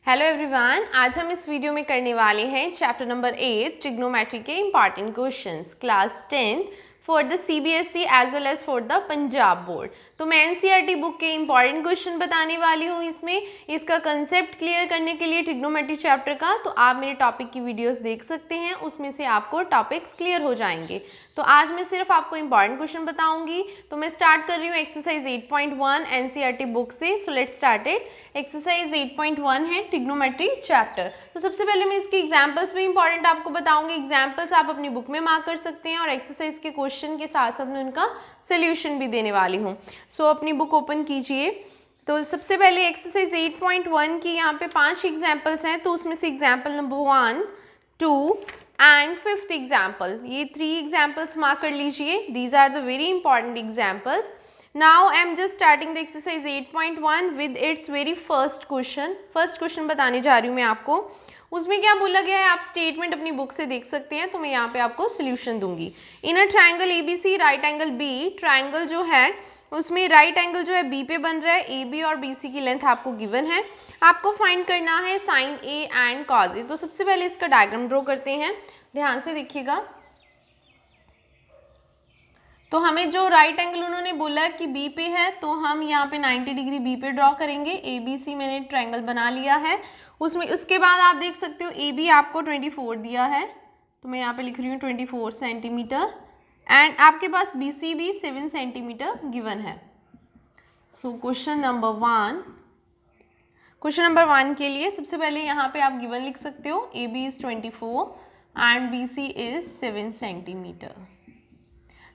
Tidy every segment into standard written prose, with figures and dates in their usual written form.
Hello everyone, आज हम इस वीडियो में करने वाले हैं चैप्टर नंबर 8 ट्रिग्नोमेट्री के important questions class 10 for the CBSE as well as for the Punjab board. तो मैं एनसीईआरटी बुक के इंपॉर्टेंट क्वेश्चन बताने वाली हूँ इसमें। इसका कंसेप्ट क्लियर करने के लिए ट्रिग्नोमेट्री चैप्टर का तो आप मेरे टॉपिक की वीडियोस देख सकते हैं, उसमें से आपको टॉपिक्स क्लियर हो जाएंगे। तो आज मैं सिर्फ आपको इंपॉर्टेंट क्वेश्चन बताऊंगी। तो मैं स्टार्ट कर रही हूँ एक्सरसाइज 8.1 एनसीईआरटी बुक से। सो लेट्स स्टार्ट इट। एक्सरसाइज 8.1 है ट्रिग्नोमेट्री चैप्टर। तो सबसे पहले मैं इसकी एग्जाम्पल्स भी इंपॉर्टेंट आपको बताऊंगी। एग्जाम्पल्स आप अपनी बुक में मार्क कर सकते हैं और एक्सरसाइज के क्वेश्चन के साथ साथ मैं उनका सोल्यूशन भी देने वाली हूँ। सो अपनी बुक ओपन कीजिए। तो सबसे पहले एक्सरसाइज 8.1 की यहाँ पे 5 एग्जाम्पल्स हैं। तो उसमें से example number 1, 2 and 5th example, ये 3 एग्जाम्पल्स मार्क कर लीजिए। These are the very important examples. Now I am just starting the exercise 8.1 with its very first question. First question बताने जा रही हूँ मैं आपको। उसमें क्या बोला गया है आप स्टेटमेंट अपनी बुक से देख सकते हैं। तो मैं यहाँ पे आपको सोल्यूशन दूंगी। In a triangle ABC right angle B, triangle जो है उसमें राइट एंगल जो है B पे बन रहा है। AB और BC की लेंथ आपको गिवन है। आपको फाइंड करना है sine A and cos A। तो सबसे पहले इसका डायग्राम ड्रॉ करते हैं, ध्यान से देखिएगा। तो हमें जो राइट एंगल उन्होंने बोला कि बी पे है, तो हम यहाँ पे 90 डिग्री बी पे ड्रॉ करेंगे। ए बी सी मैंने ट्रायंगल बना लिया है। उसमें उसके बाद आप देख सकते हो ए बी आपको 24 दिया है, तो मैं यहाँ पे लिख रही हूँ 24 सेंटीमीटर एंड आपके पास बी सी भी 7 सेंटीमीटर गिवन है। सो क्वेश्चन नंबर 1 के लिए सबसे पहले यहाँ पे आप गिवन लिख सकते हो। A B is 24 and B C is 7 centimetre.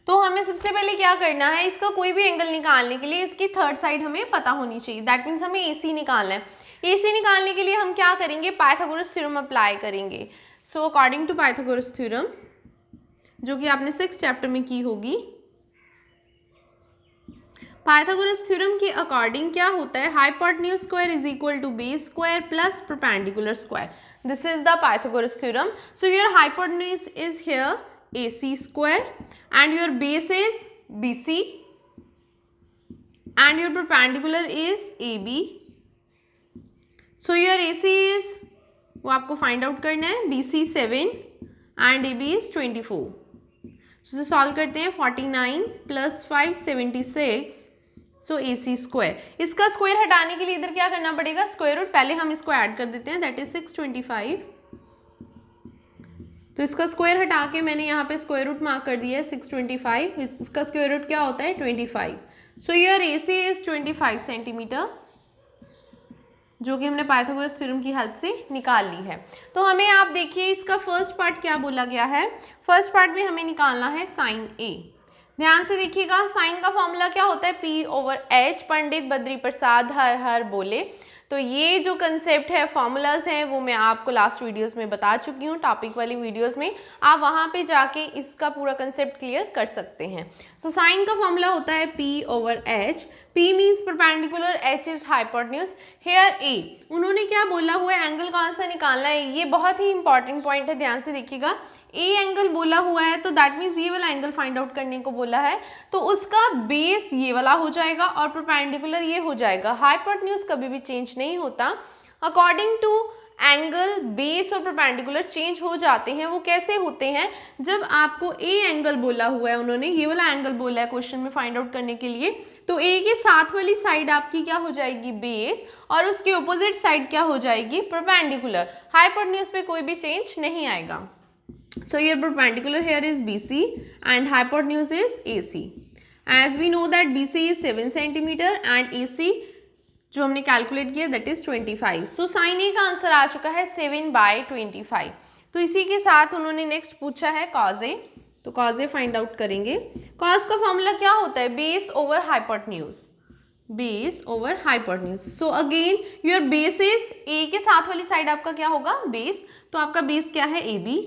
तो हमें सबसे पहले क्या करना है, इसका कोई भी एंगल निकालने के लिए इसकी थर्ड साइड हमें पता होनी चाहिए। दैट मीन्स हमें AC निकालना है। AC निकालने के लिए हम क्या करेंगे, पाइथागोरस थ्योरम अप्लाई करेंगे। So according to Pythagoras theorem, जो कि आपने 6th चैप्टर में की होगी, पाइथागोरस थ्योरम के अकॉर्डिंग क्या होता है, hypotenuse square is equal to base square plus perpendicular square. This is the Pythagoras theorem. So your hypotenuse is here AC square and your base is BC and your perpendicular is AB. So your AC is, वो आपको find out करना है, BC 7 and AB is 24. So इसे solve करते हैं। 49 plus 5 76. So AC square, इसका square हटाने के लिए इधर क्या करना पड़ेगा, स्क्वायर रूट। पहले हम इसको ऐड कर देते हैं, दैट इज 625। तो इसका स्क्वायर हटा के मैंने यहाँ पे स्क्वायर रूट मार्क कर दिया है 625। इसका स्क्वायर रूट क्या होता है, 25। So your AC is 25 centimetre, जो कि हमने पाइथागोरस थ्योरम की हेल्प से निकाल ली है। तो हमें आप देखिए इसका फर्स्ट पार्ट क्या बोला गया है। फर्स्ट पार्ट में हमें निकालना है साइन A। ध्यान से देखिएगा, साइन का फॉर्मूला क्या होता है, P/H। पंडित बद्री प्रसाद हर हर बोले। तो ये जो कंसेप्ट है, फॉर्मूलाज हैं, वो मैं आपको लास्ट वीडियोस में बता चुकी हूँ, टॉपिक वाली वीडियोस में। आप वहाँ पे जाके इसका पूरा कंसेप्ट क्लियर कर सकते हैं। सो साइन का फॉर्मूला होता है P/H। P means perpendicular, H is hypotenuse. Here A, उन्होंने क्या बोला हुआ है, एंगल कौन सा निकालना है। ये बहुत ही इंपॉर्टेंट पॉइंट है, ध्यान से देखिएगा। A एंगल बोला हुआ है, तो दैट मीन्स ये वाला एंगल फाइंड आउट करने को बोला है। तो उसका बेस ये वाला हो जाएगा और परपेंडिकुलर ये हो जाएगा। हाइपोटेन्यूज कभी भी चेंज नहीं होता। अकॉर्डिंग टू एंगल बेस और परपेंडिकुलर चेंज हो जाते हैं। वो कैसे होते हैं, जब आपको A एंगल बोला हुआ है, उन्होंने ये वाला एंगल बोला है क्वेश्चन में फाइंड आउट करने के लिए, तो A के साथ वाली साइड आपकी क्या हो जाएगी, बेस, और उसके ऑपोजिट साइड क्या हो जाएगी, परपेंडिकुलर। हाइपोटेन्यूज पे कोई भी चेंज नहीं आएगा। So your perpendicular here is BC and hypotenuse is AC. As we know that BC is 7 centimeter and AC जो हमने कैलकुलेट किया that is 25. So sin A का आंसर आ चुका है 7/25. तो इसी के साथ उन्होंने नेक्स्ट पूछा है cos A। तो cos A फाइंड आउट करेंगे। cos का फॉर्मूला क्या होता है, base over hypotenuse. Base over hypotenuse. So again your base is A के साथ वाली साइड आपका क्या होगा, बेस। तो आपका बेस क्या है, AB,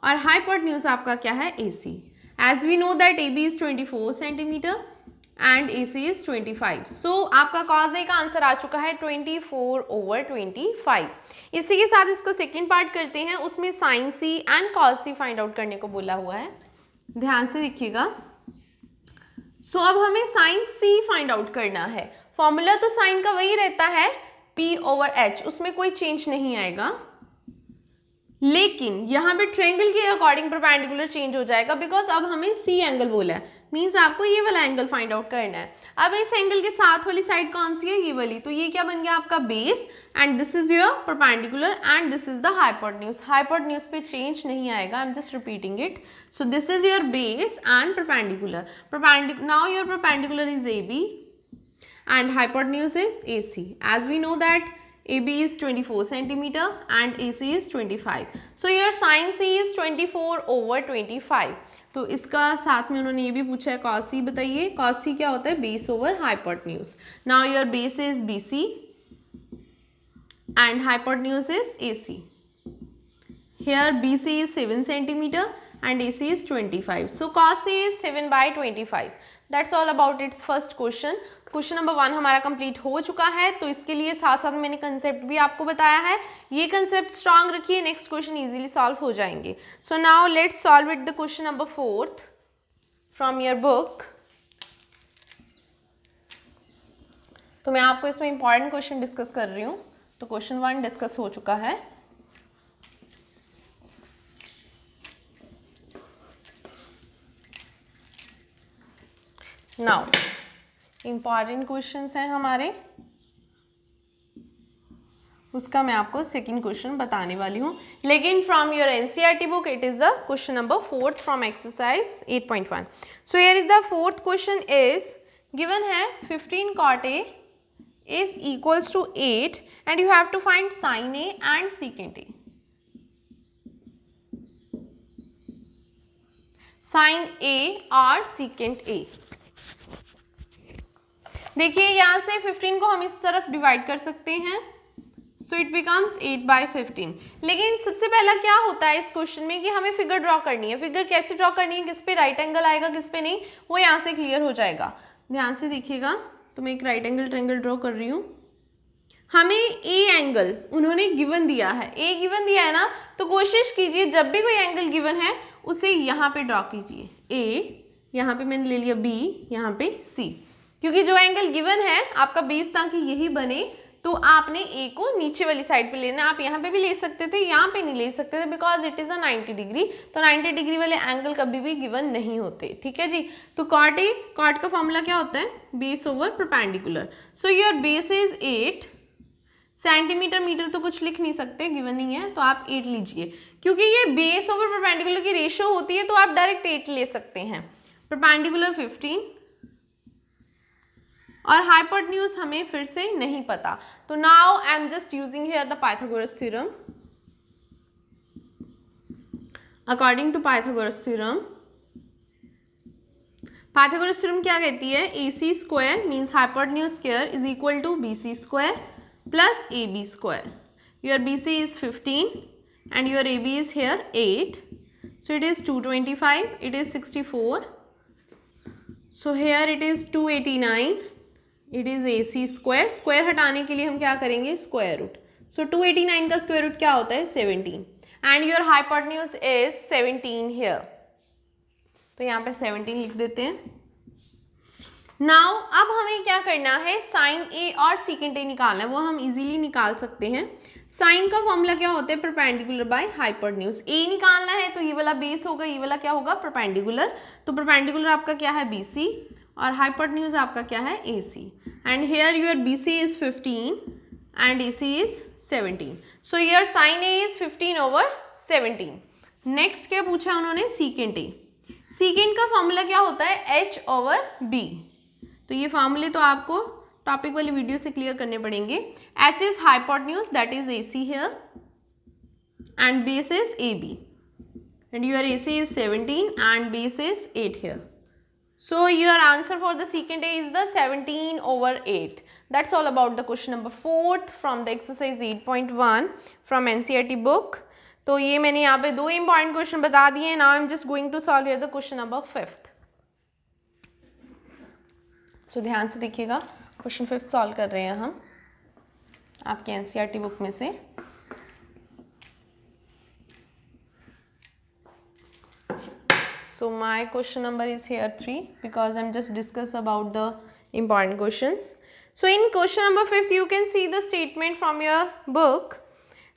और हाइपोटेन्यूज आपका क्या है, AC। As we know that AB is 24 centimetre and AC is 25। सो आपका cos A का आंसर आ चुका है 24/25। इसी के साथ इसका सेकेंड पार्ट करते हैं। उसमें sine C and cos C find out करने को बोला हुआ है, ध्यान से देखिएगा। सो अब हमें साइन C फाइंड आउट करना है। फॉर्मूला तो साइन का वही रहता है, P/H, उसमें कोई चेंज नहीं आएगा, लेकिन यहाँ पे ट्रायंगल के अकॉर्डिंग परपेंडिकुलर चेंज हो जाएगा, बिकॉज अब हमें सी एंगल बोला है, मीन्स आपको ये वाला एंगल फाइंड आउट करना है। अब इस एंगल के साथ वाली साइड कौन सी है, ये वाली, तो ये क्या बन गया आपका base, and this is your perpendicular and this is the hypotenuse. Hypotenuse पे चेंज नहीं आएगा, आई am just repeating it. So this is your base and perpendicular, now your perpendicular is AB and hypotenuse is AC. As we know that AB is 24 centimeter and AC is 25. So your sin C is 24/25. तो इसका साथ में उन्होंने ये भी पूछा है cos C बताइए, cos C क्या होता है, base over hypotenuse. Now your base is BC and hypotenuse is AC. Here BC is 7 centimeter and AC is 25. So cos C is 7/25. That's all about its first question. Question number 1 हमारा complete हो चुका है, तो इसके लिए साथ साथ मैंने कंसेप्ट भी आपको बताया है, ये कंसेप्ट स्ट्रांग रखिए, नेक्स्ट क्वेश्चन इजीली सॉल्व हो जाएंगे। So now let's solve it the question number 4 from your book. तो मैं आपको इसमें इंपॉर्टेंट क्वेश्चन डिस्कस कर रही हूँ, तो क्वेश्चन 1 डिस्कस हो चुका है। नाउ इंपॉर्टेंट क्वेश्चंस हैं हमारे, उसका मैं आपको सेकंड क्वेश्चन बताने वाली हूँ, लेकिन from your NCERT book it is the question number 4 from exercise 8.1। So here is the fourth question is given है 15 cot A is equals to 8 and you have to find sin A and secant A. sin A और secant A। देखिए यहाँ से 15 को हम इस तरफ divide कर सकते हैं, सो इट बिकम्स 8/15। लेकिन सबसे पहला क्या होता है इस क्वेश्चन में कि हमें फिगर ड्रॉ करनी है। फिगर कैसे ड्रॉ करनी है, किस पे राइट एंगल आएगा किस पे नहीं, वो यहाँ से क्लियर हो जाएगा। ध्यान से देखिएगा, तो मैं एक राइट एंगल ट्रायंगल ड्रॉ कर रही हूँ। हमें ए एंगल उन्होंने गिवन दिया है, ए गिवन दिया है ना, तो कोशिश कीजिए जब भी कोई एंगल गिवन है उसे यहाँ पे ड्रॉ कीजिए। ए यहाँ पे मैंने ले लिया, बी यहाँ पे सी, क्योंकि जो एंगल गिवन है आपका बेस ताकि यही बने, तो आपने ए को नीचे वाली साइड पे लेना। आप यहाँ पे भी ले सकते थे, यहाँ पे नहीं ले सकते थे, because it is a 90 degree, तो 90 डिग्री वाले एंगल कभी भी गिवन नहीं होते, ठीक है जी। तो कॉट ए, कॉट का फॉर्मूला क्या होता है, base over perpendicular. So your base is 8 centimetre, metre तो कुछ लिख नहीं सकते, गिवन नहीं है, तो आप 8 लीजिए, क्योंकि ये बेस ओवर परपेंडिकुलर की रेशियो होती है, तो आप डायरेक्ट 8 ले सकते हैं। परपेंडिकुलर 15 और हाइपोटेन्यूज हमें फिर से नहीं पता, तो now I am just using here the Pythagoras theorem. According to Pythagoras theorem, Pythagoras theorem क्या कहती है, AC square means hypotenuse square is equal to BC square plus AB square. Your BC is 15 and your AB is here 8, so it is 225, it is 64, so here it is 289, it is AC square. Square हटाने के लिए हम क्या करेंगे, square root. सो 289 का square root क्या होता है, 17, and your hypotenuse is 17 here, तो यहाँ पे 17 लिख देते हैं। नाउ अब हमें क्या करना है, साइन ए और सीकेंट ए निकालना है, वो हम इजीली निकाल सकते हैं। साइन का फॉर्मूला क्या होता है, परपेंडिकुलर बाय हाइपोटेन्यूज। ए निकालना है तो ये वाला बेस होगा, ये वाला क्या होगा, परपेंडिकुलर, तो परपेंडिकुलर आपका क्या है, BC, और हाइपोटेन्यूज आपका क्या है, AC, and here your BC is 15 and AC is 17, so your sine A is 15/17। Next क्या पूछा उन्होंने, सीकेंट A। सीकेंट का फॉर्मूला क्या होता है, H/B, तो ये फॉर्मूले तो आपको टॉपिक वाली वीडियो से क्लियर करने पड़ेंगे। H is hypotenuse that is AC here and base is AB, and your AC is 17 and base is 8 here. So your answer for the secant A is the 17/8. That's all about the question number 4 from the exercise 8.1 from NCERT book. तो ये मैंने यहाँ पे 2 important question बता दिए हैं। Now I'm just going to solve here the question number 5th. So ध्यान से देखिएगा, question 5th solve कर रहे हैं हम आपके NCERT book में से। So my question number is here 3 because I'm just discuss about the important questions. So in question number 5th, you can see the statement from your book.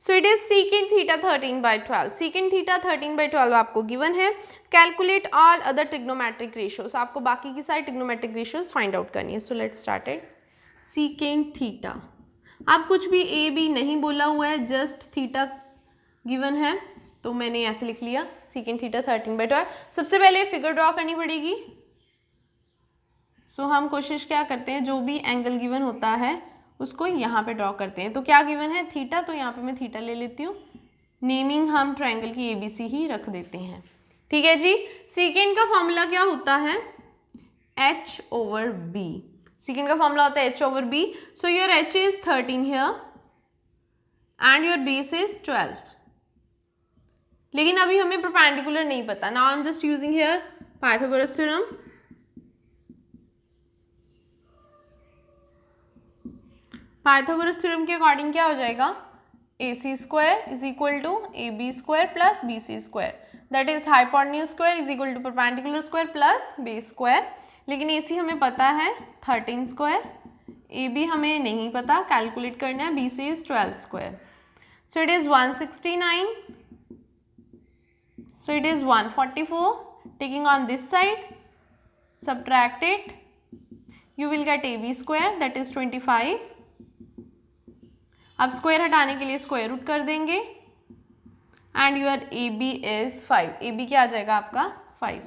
So it is secant theta 13 by 12. Secant theta 13 by 12 आपको given है. Calculate all other trigonometric ratios. आपको बाकी की सारी trigonometric ratios find out करनी है. So let's start it. Secant theta. आप कुछ भी a b नहीं बोला हुआ है, just theta given है, तो मैंने ऐसे लिख लिया secant theta 13 by 12. सबसे पहले फिगर ड्रॉ करनी पड़ेगी. सो हम कोशिश क्या करते हैं, जो भी एंगल गिवन होता है उसको यहाँ पे ड्रॉ करते हैं. तो क्या गिवन है, थीटा, तो यहाँ पे मैं थीटा ले लेती हूँ. नेमिंग हम ट्रायंगल की ABC ही रख देते हैं. ठीक है जी. सेकेंड का फॉर्मूला क्या होता है, H/B. सेकेंड का फॉर्मूला होता है H/B. So your H is 13 here and your base is 12. लेकिन अभी हमें परपेंडिकुलर नहीं पता. Now I am just using here Pythagoras theorem. Pythagoras theorem के अकॉर्डिंग क्या हो जाएगा, AC square is equal to AB square plus BC square, that is hypotenuse square is equal to perpendicular square plus base square. लेकिन AC हमें पता है 13 square, AB हमें नहीं पता, कैलकुलेट करना है. BC is 12 square. So it is 169. So it is 144. Taking on this side, subtract it, you will get AB square that is 25. अब स्क्वायर हटाने के लिए स्क्वायर रूट कर देंगे and your AB is 5. AB क्या आ जाएगा आपका 5.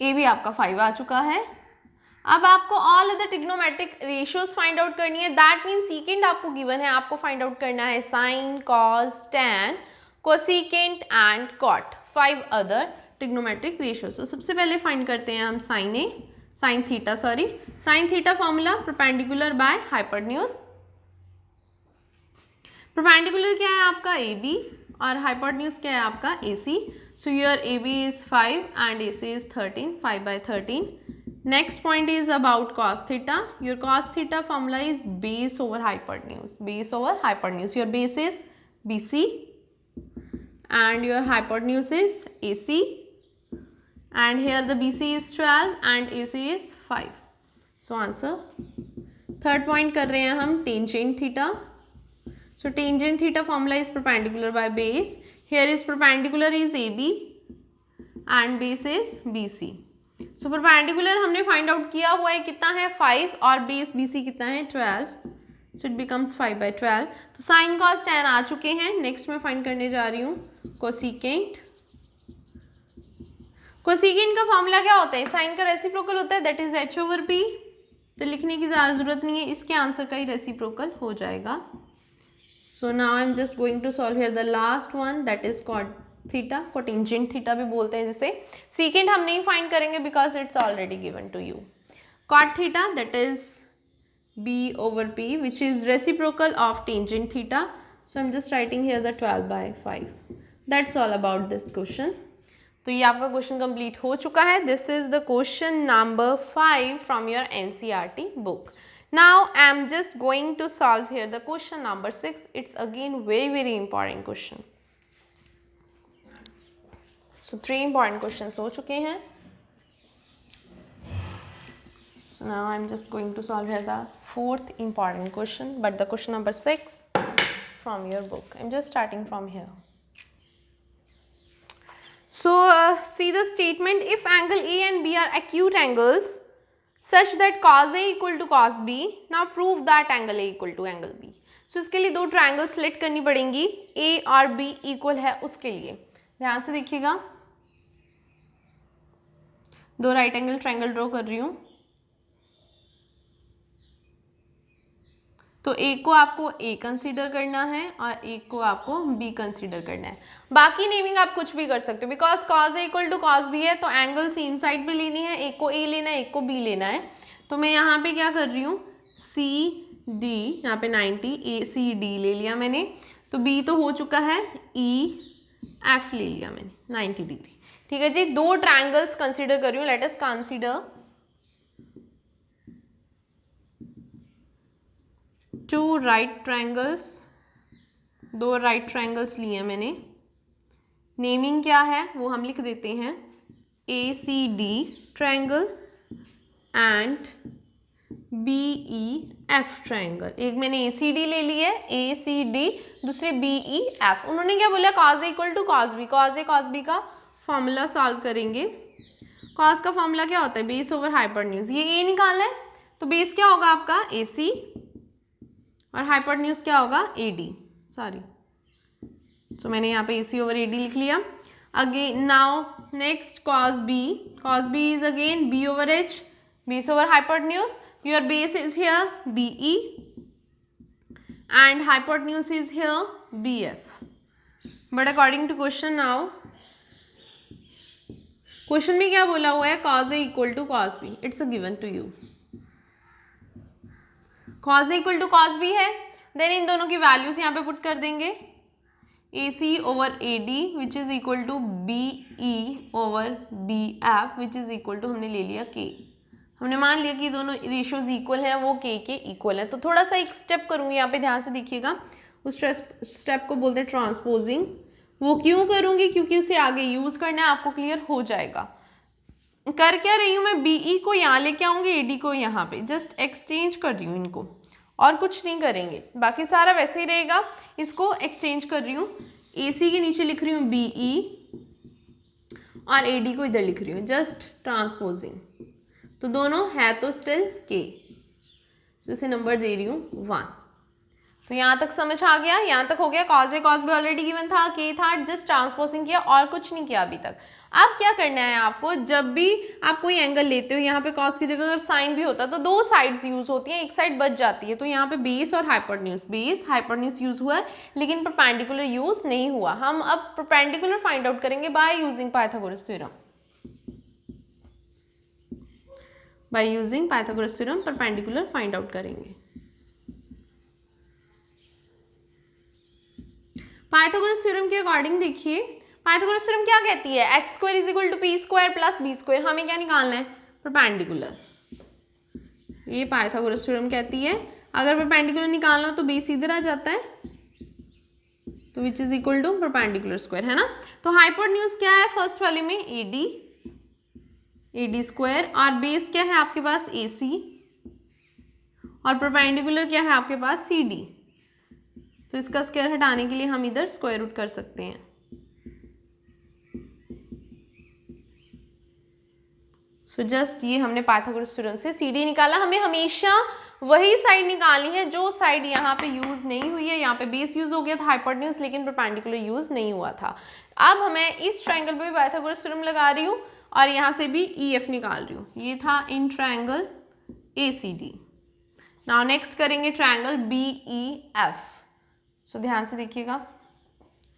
AB आपका 5 आ चुका है. अब आपको all other trigonometric ratios find out करनी है. दैट मीन्स सीकेंट आपको गिवन है, आपको फाइंड आउट करना है sine, cos, tan, cosecant and cot. 5 other trigonometric ratios. तो सबसे पहले फाइंड करते हैं हम sine theta. Sine theta formula perpendicular by hypotenuse. Perpendicular क्या है आपका AB और हाइपोटेन्यूज क्या है आपका AC. So your AB is 5 and AC is 13. 5 by 13. Next point is about cos theta. Your cos theta formula is base over hypotenuse. Base over hypotenuse. Your base is BC and your hypotenuse is AC, and here the BC is 12 and AC is 5. So answer. Third point कर रहे हैं हम tangent theta. So tangent theta formula is perpendicular by base. Here is perpendicular is AB and base is BC. So perpendicular हमने find out किया हुआ है कितना है 5 और base BC कितना है 12. So it becomes 5 by 12. तो साइन कॉस टैन आ चुके हैं. नेक्स्ट मैं फाइंड करने जा रही हूँ कोसिकेंट. कोसिकेंट का फॉर्मूला क्या होता है, साइन का रेसिप्रोकल होता है, दैट इज H/B. तो लिखने की ज़्यादा जरूरत नहीं है, इसके आंसर का ही रेसिप्रोकल हो जाएगा. So now I am just going to solve here the last one, that is cot theta. Cotangent theta भी बोलते हैं जिसे. सीकेंट हम नहीं फाइंड करेंगे because it's already given to you. Cot theta that is B/P, which is reciprocal of tangent theta. So I'm just writing here the 12 by 5. That's all about this question. तो ये आपका question complete हो चुका है. This is the question number 5 from your NCERT book. Now I am just going to solve here the question number 6. It's again very important question. So 3 important questions हो चुके हैं. So now I'm just going to solve here the 4th important question, but the question number 6 from your book. I'm just starting from here. So see the statement, if angle A and B are acute angles such that cos A equal to cos B, now prove that angle A equal to angle B. So इसके लिए 2 triangle select करनी पड़ेंगी, A और B equal है उसके लिए. ध्यान से देखिएगा, 2 राइट एंगल ट्रायंगल ड्रॉ कर रही हूँ. तो एक को आपको A कंसीडर करना है और एक को आपको B कंसीडर करना है. बाकी नेमिंग आप कुछ भी कर सकते हो because cos A equal to cos B है, तो एंगल सेम साइड पे लेनी है. एक को A लेना है, एक को B लेना है. तो मैं यहाँ पे क्या कर रही हूँ, CD, यहाँ पे 90, ACD ले लिया मैंने. तो B तो हो चुका है, EF ले लिया मैंने 90 डिग्री. ठीक है जी. 2 ट्रायंगल्स कंसीडर कर रही हूँ. Let us consider 2 right triangles. 2 right triangles लिए मैंने. नेमिंग क्या है वो हम लिख देते हैं, ACD triangle and BEF triangle. एक मैंने ACD ले ली है, ACD, दूसरे BEF। उन्होंने क्या बोला, cos A equal to cos B। cos A cos B का फॉर्मूला सॉल्व करेंगे। cos का फॉर्मूला क्या होता है, बेस ओवर हाइपोटेन्यूज। ये A निकालना है तो बेस क्या होगा आपका AC और हाइपोटेन्यूज क्या होगा AD, सॉरी। सो मैंने यहाँ पे AC ओवर AD लिख लिया। Again now next cos B is again B over H, base over hypotenuse. Your base is here BE and hypotenuse is here BF. But according to question now, question में क्या बोला हुआ है, cos A equal to cos B, it's a given to you. cos A equal to cos B है, then इन दोनों की values यहाँ पे पुट कर देंगे, AC over AD which is equal to BE over BF which is equal to, हमने ले लिया K। हमने मान लिया कि दोनों रेशियोज इक्वल हैं, वो K के इक्वल है। तो थोड़ा सा एक स्टेप करूंगी यहाँ पे, ध्यान से देखिएगा। उस स्टेप को बोलते हैं ट्रांसपोजिंग। वो क्यों करूंगी, क्योंकि उसे आगे यूज करना है, आपको क्लियर हो जाएगा। कर क्या रही हूँ मैं, BE को यहाँ लेके आऊंगी, AD को यहाँ पे, जस्ट एक्सचेंज कर रही हूँ इनको, और कुछ नहीं करेंगे, बाकी सारा वैसे ही रहेगा। इसको एक्सचेंज कर रही हूँ, AC के नीचे लिख रही हूँ BE और AD को इधर लिख रही हूँ, जस्ट ट्रांसपोजिंग। तो दोनों है तो स्टिल K, तो इसे नंबर दे रही हूँ 1। तो यहाँ तक समझ आ गया, यहाँ तक हो गया। cos A cos B already given था, K था, जस्ट ट्रांसपोजिंग किया और कुछ नहीं किया अभी तक। अब क्या करना है आपको, जब भी आप कोई एंगल लेते हो, यहाँ पे cos की जगह अगर साइन भी होता तो दो साइड्स यूज होती हैं, एक साइड बच जाती है। तो यहाँ पे बेस और हाइपोटेन्यूज, बेस हाइपोटेन्यूज यूज हुआ है लेकिन परपेंडिकुलर यूज नहीं हुआ। हम अब परपेंडिकुलर फाइंड आउट करेंगे by using Pythagoras theorem. By using Pythagoras theorem perpendicular find out करेंगे। पाइथागोरस थ्योरम के अकॉर्डिंग देखिए, पाइथागोरस थ्योरम क्या कहती है, X square is equal to P square plus B square. हमें क्या निकालना है, परपेंडिकुलर। ये पाइथागोरस थ्योरम कहती है अगर परपेंडिकुलर निकालना हो तो बेस इधर आ जाता है, तो which is equal to perpendicular square, है ना। तो हाइपोटेन्यूज क्या है फर्स्ट वाले में, AD स्क्वायर, और बेस क्या है आपके पास AC, और परपेंडिकुलर क्या है आपके पास CD। तो इसका स्क्वायर हटाने के लिए हम इधर स्क्वायर रूट कर सकते हैं। सो जस्ट ये हमने पाइथागोरस थ्योरम से CD निकाला। हमें हमेशा वही साइड निकालनी है जो साइड यहाँ पे यूज नहीं हुई है। यहाँ पे बेस यूज हो गया था हाइपोटेन्यूज, लेकिन परपेंडिकुलर यूज नहीं हुआ था। अब हमें इस ट्रायंगल पे भी पाइथागोरस थ्योरम लगा रही हूँ और यहाँ से भी EF निकाल रही हूँ। ये था in triangle ACD। Now next करेंगे ट्रायंगल BEF। सो ध्यान से देखिएगा,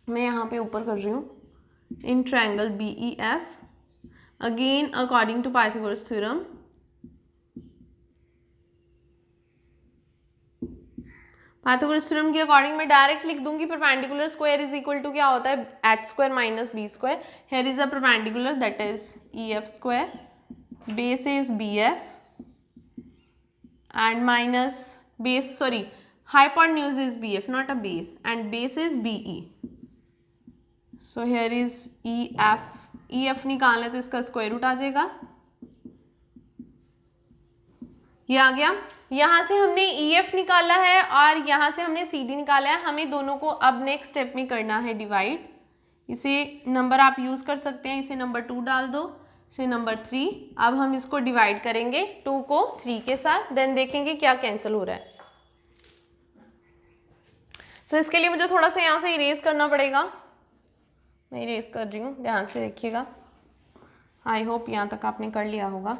मैं यहाँ पे ऊपर कर रही हूँ in triangle BEF, again according to Pythagoras theorem. Pythagoras theorem के अकॉर्डिंग मैं डायरेक्ट लिख दूंगी perpendicular square is equal to क्या होता है, h square minus b square. Here is a perpendicular that is EF square, base is BF and minus base, sorry, hypotenuse is BF, not a base, and base is BE. So here is EF निकालना है तो इसका square root आ जाएगा, ये आ गया। यहाँ से हमने EF निकाला है और यहाँ से हमने CD निकाला है। हमें दोनों को अब नेक्स्ट स्टेप में करना है डिवाइड। इसे नंबर आप यूज कर सकते हैं, इसे नंबर 2 डाल दो, से नंबर 3। अब हम इसको डिवाइड करेंगे 2 को 3 के साथ, देन देखेंगे क्या कैंसिल हो रहा है। सो इसके लिए मुझे थोड़ा सा यहाँ से इरेज करना पड़ेगा, मैं इरेज कर रही हूँ, ध्यान से देखिएगा। आई होप यहाँ तक आपने कर लिया होगा।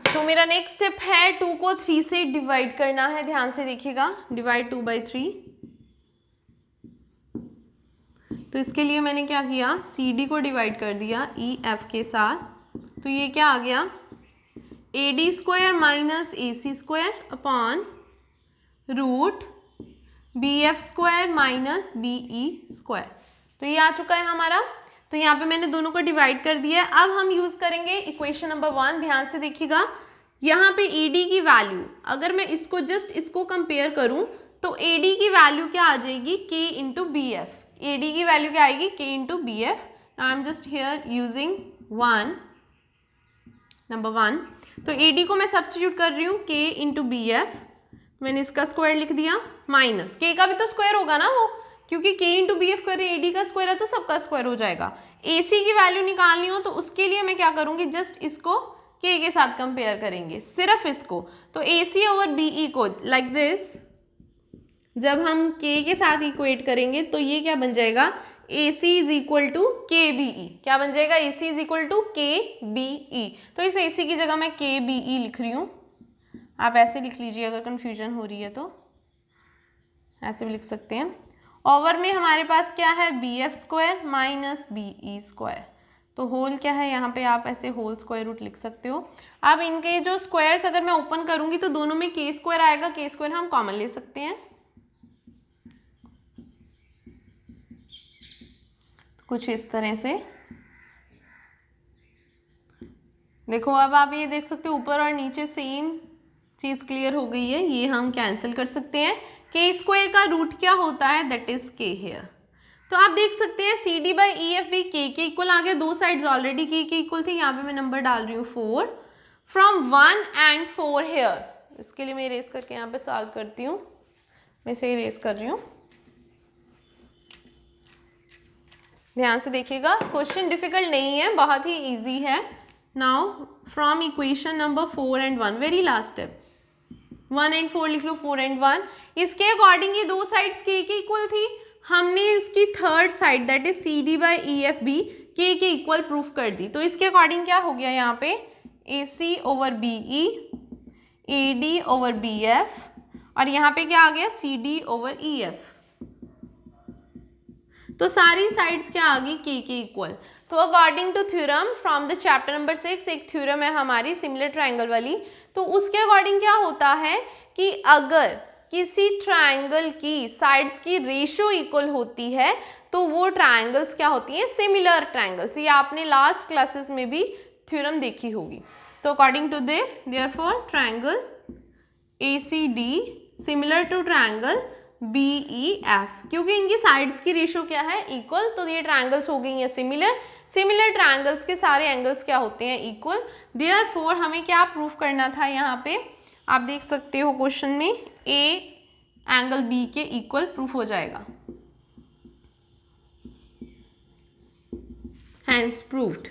सो मेरा नेक्स्ट स्टेप है 2 को 3 से डिवाइड करना है, ध्यान से देखिएगा। Divide 2 by 3। तो इसके लिए मैंने क्या किया, CD को डिवाइड कर दिया EF के साथ। तो ये क्या आ गया, AD square minus AC square upon root BF square minus BE square. तो ये आ चुका है हमारा। तो यहाँ पे मैंने दोनों को डिवाइड कर दिया है। अब हम यूज करेंगे इक्वेशन नंबर 1। ध्यान से देखिएगा, यहाँ पे AD की वैल्यू, अगर मैं इसको जस्ट इसको कंपेयर करूँ तो AD की वैल्यू क्या आ जाएगी, K इंटू BF। AD की वैल्यू क्या आएगी, K into BF। Now I am just here using 1 number 1। तो AD को मैं सब्सटीट्यूट कर रही हूँ K इंटू BF, मैंने इसका स्क्वायर लिख दिया, माइनस K का भी तो स्क्वायर होगा ना वो, क्योंकि K इंटू BF कर रहे हैं, AD का स्क्वायर है तो सबका स्क्वायर हो जाएगा। AC की वैल्यू निकालनी हो तो उसके लिए मैं क्या करूँगी, जस्ट इसको K के साथ कंपेयर करेंगे, सिर्फ इसको। तो AC ओवर BE को लाइक दिस जब हम K के साथ इक्वेट करेंगे तो ये क्या बन जाएगा, AC is equal to KBE। क्या बन जाएगा, AC is equal to KBE। तो इस AC की जगह मैं KBE लिख रही हूँ, आप ऐसे लिख लीजिए अगर कंफ्यूजन हो रही है तो ऐसे भी लिख सकते हैं। ओवर में हमारे पास क्या है, BF square minus BE square, तो होल क्या है यहाँ पे, आप ऐसे होल स्क्वायर रूट लिख सकते हो। अब इनके जो स्क्वायर्स अगर मैं ओपन करूँगी तो दोनों में K स्क्वायर आएगा, K स्क्वायर हम कॉमन ले सकते हैं, कुछ इस तरह से। देखो अब आप ये देख सकते हो ऊपर और नीचे सेम चीज क्लियर हो गई है, ये हम कैंसिल कर सकते हैं। K स्क्वायर का रूट क्या होता है, दैट इज K हेयर। तो आप देख सकते हैं CD बाई EF भी K के इक्वल आ गया, दो साइड्स ऑलरेडी K के इक्वल थी, यहाँ पे मैं नंबर डाल रही हूँ 4 फ्रॉम 1 एंड 4 हेयर। इसके लिए मैं इरेज करके यहाँ पे सॉल्व करती हूँ, मैं इसे इरेज कर रही हूँ, ध्यान से देखिएगा, क्वेश्चन डिफिकल्ट नहीं है, बहुत ही इजी है। Now from equation number 4 and 1, very last step, 1 and 4 लिख लो, 4 एंड 1। इसके अकॉर्डिंग ये दो साइड्स K के इक्वल थी, हमने इसकी third side that is CD by EF भी K के इक्वल प्रूफ कर दी। तो इसके अकॉर्डिंग क्या हो गया यहाँ पे, AC over BE, AD over BF, और यहाँ पे क्या आ गया, CD ओवर EF। तो सारी साइड्स क्या आ गई, K के इक्वल। तो according to theorem from the chapter number 6, एक थ्योरम है हमारी सिमिलर ट्रायंगल वाली, तो उसके अकॉर्डिंग क्या होता है कि अगर किसी ट्रायंगल की साइड्स की रेशियो इक्वल होती है तो वो ट्रायंगल्स क्या होती हैं, सिमिलर ट्रायंगल्स। ये आपने लास्ट क्लासेस में भी थ्योरम देखी होगी। तो according to this therefore triangle ACD similar to triangle BEF, क्योंकि इनकी साइड्स की रेशियो क्या है, इक्वल, तो ये ट्रायंगल्स हो गई हैं सिमिलर। सिमिलर ट्रायंगल्स के सारे एंगल्स क्या होते हैं, इक्वल। देयरफॉर हमें क्या प्रूफ करना था, यहाँ पे आप देख सकते हो क्वेश्चन में A एंगल B के इक्वल प्रूफ हो जाएगा, हैंस प्रूव्ड।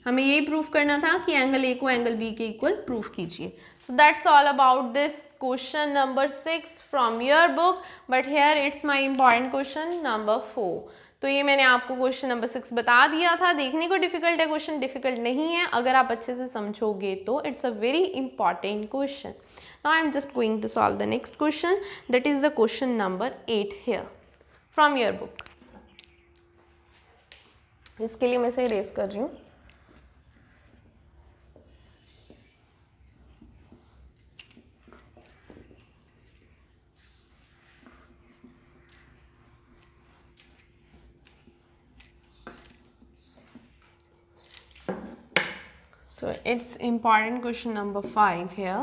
हमें यही प्रूफ करना था कि एंगल A को एंगल B के इक्वल प्रूफ कीजिए। So that's all about this question number 6 from your book, but here it's my important question number 4। तो ये मैंने आपको क्वेश्चन नंबर 6 बता दिया था, देखने को डिफिकल्ट है, क्वेश्चन डिफिकल्ट नहीं है, अगर आप अच्छे से समझोगे तो it's a very important question. Now I am just going to solve the next question, that is the question number 8 here from your book. इसके लिए मैं इसे इरेज कर रही हूँ। So it's important question number 5 here.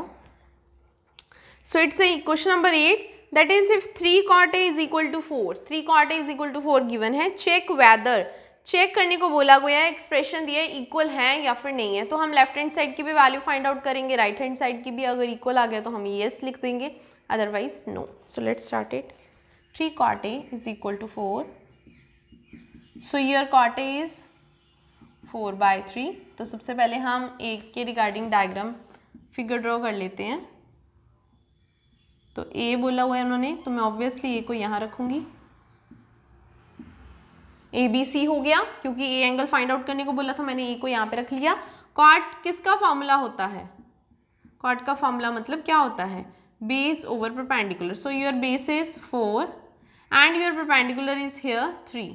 So it's a question number 8, that is if 3 cot A is equal to 4, 3 cot A is equal to 4 given है, check whether, check करने को बोला गया है, एक्सप्रेशन दिया है इक्वल है या फिर नहीं है। तो हम लेफ्ट हैंड साइड की भी वैल्यू फाइंड आउट करेंगे, राइट हैंड साइड की भी, अगर इक्वल आ गया तो हम येस लिख देंगे, otherwise no. So let's start it. 3 cot A is equal to 4, so your cot A is 4/3। तो सबसे पहले हम एक के रिगार्डिंग डायग्राम फिगर ड्रॉ कर लेते हैं। तो ए बोला हुआ है उन्होंने, तो मैं ऑब्वियसली ए को यहाँ रखूंगी, ABC हो गया, क्योंकि ए एंगल फाइंड आउट करने को बोला था, मैंने ए को यहाँ पे रख लिया। कॉट किसका फॉर्मूला होता है, कॉट का फॉर्मूला मतलब क्या होता है, base over perpendicular. So your base is 4 and your perpendicular is here 3।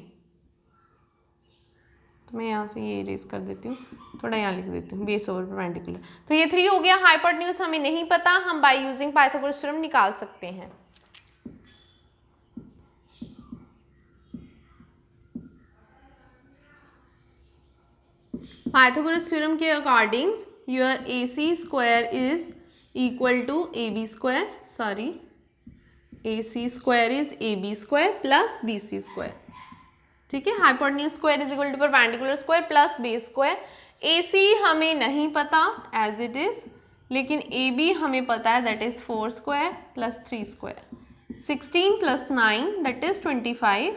तो मैं यहाँ से ये इरेज कर देती हूँ, थोड़ा यहाँ लिख देती हूँ, बेस ओवर परपेंडिकुलर। तो ये 3 हो गया। हाइपोटेन्यूज हमें नहीं पता, हम बाय यूजिंग पाइथागोरस थ्योरम निकाल सकते हैं। पाइथागोरस थ्योरम के according your AC square is equal to AB square, sorry AC square is AB square plus BC square, ठीक है। Hypotenuse square is equal to perpendicular square plus base square. AC हमें नहीं पता as it is, लेकिन AB हमें पता है, that is 4 square plus 3 square, 16 plus 9 that is 25।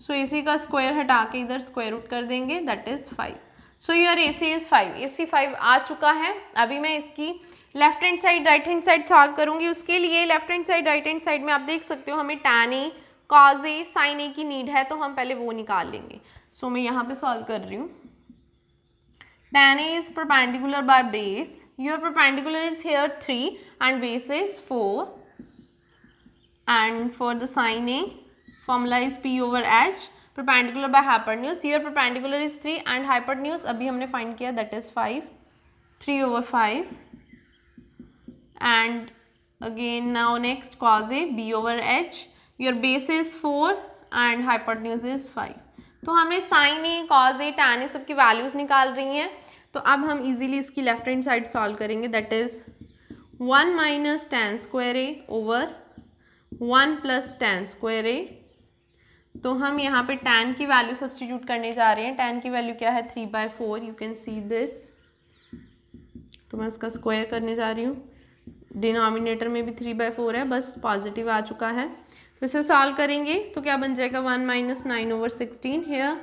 So AC का स्क्वायर हटा के इधर स्क्वायर रूट कर देंगे, that is 5। So your AC is 5। AC 5 आ चुका है। अभी मैं इसकी left hand side right hand side solve करूंगी। उसके लिए left hand side right hand side में आप देख सकते हो हमें tan A cos A sin A की नीड है, तो हम पहले वो निकाल लेंगे। सो मैं यहाँ पे सॉल्व कर रही हूँ। tan A is perpendicular by base. Your perpendicular is here 3 and base is 4. And for the sin A, formula is P over H, perpendicular by hypotenuse. Here perpendicular is 3 and hypotenuse अभी हमने find किया, that is 5. 3 over 5. And again now next cos A, B over H. Your base is 4 and hypotenuse is 5. तो हमने sin A, cos A, tan A सबकी values निकाल रही हैं। तो अब हम इजीली इसकी लेफ्ट हैंड साइड सॉल्व करेंगे, that is 1 minus tan square A over 1 plus tan square A। तो हम यहाँ पे tan की वैल्यू सब्सटीट्यूट करने जा रहे हैं। tan की वैल्यू क्या है 3/4, यू कैन सी दिस। तो मैं इसका स्क्वायर करने जा रही हूँ। डिनोमिनेटर में भी 3/4 है, बस पॉजिटिव आ चुका है। तो इसे सॉल्व करेंगे तो क्या बन जाएगा 1 minus 9 over 16 here,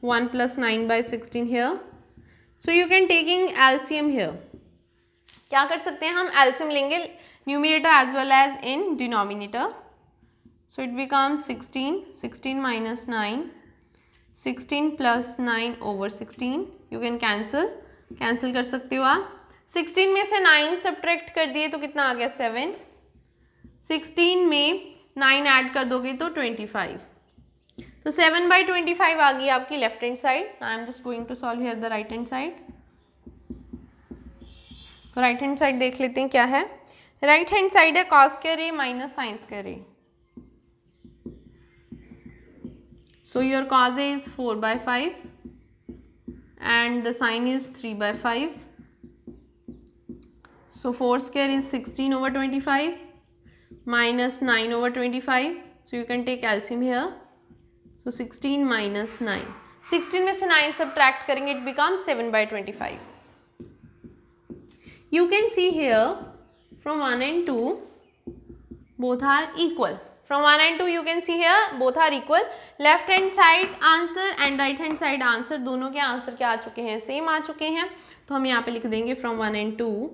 1 plus 9/16 here. So you can taking LCM here. क्या कर सकते हैं हम, एलसीएम लेंगे numerator as well as in denominator. So it becomes 16 minus 9, 16 plus 9 over 16। You can cancel कर सकते हो आप। 16 में से 9 सब्ट्रैक्ट कर दिए तो कितना आ गया 7। 16 में 9 ऐड कर दोगे तो 25। तो 7/25 आ गई आपकी left hand side. I am just going to solve here the right hand side. तो राइट हैंड साइड देख लेते हैं क्या है। राइट हैंड साइड है cos square A minus sin square A। So your cos A is 4/5 and the sin is 3/5. So 4 square is 16 over 25 minus 9 over 25. So you can take LCM here. So 16 minus 9. 16 में से 9 subtract करेंगे, it becomes 7/25. You can see here from 1 and 2 both are equal. From 1 and 2 you can see here both are equal. Left hand side answer and right hand side answer दोनों के answer क्या आ चुके हैं, same आ चुके हैं। तो हम यहाँ पे लिख देंगे from 1 and 2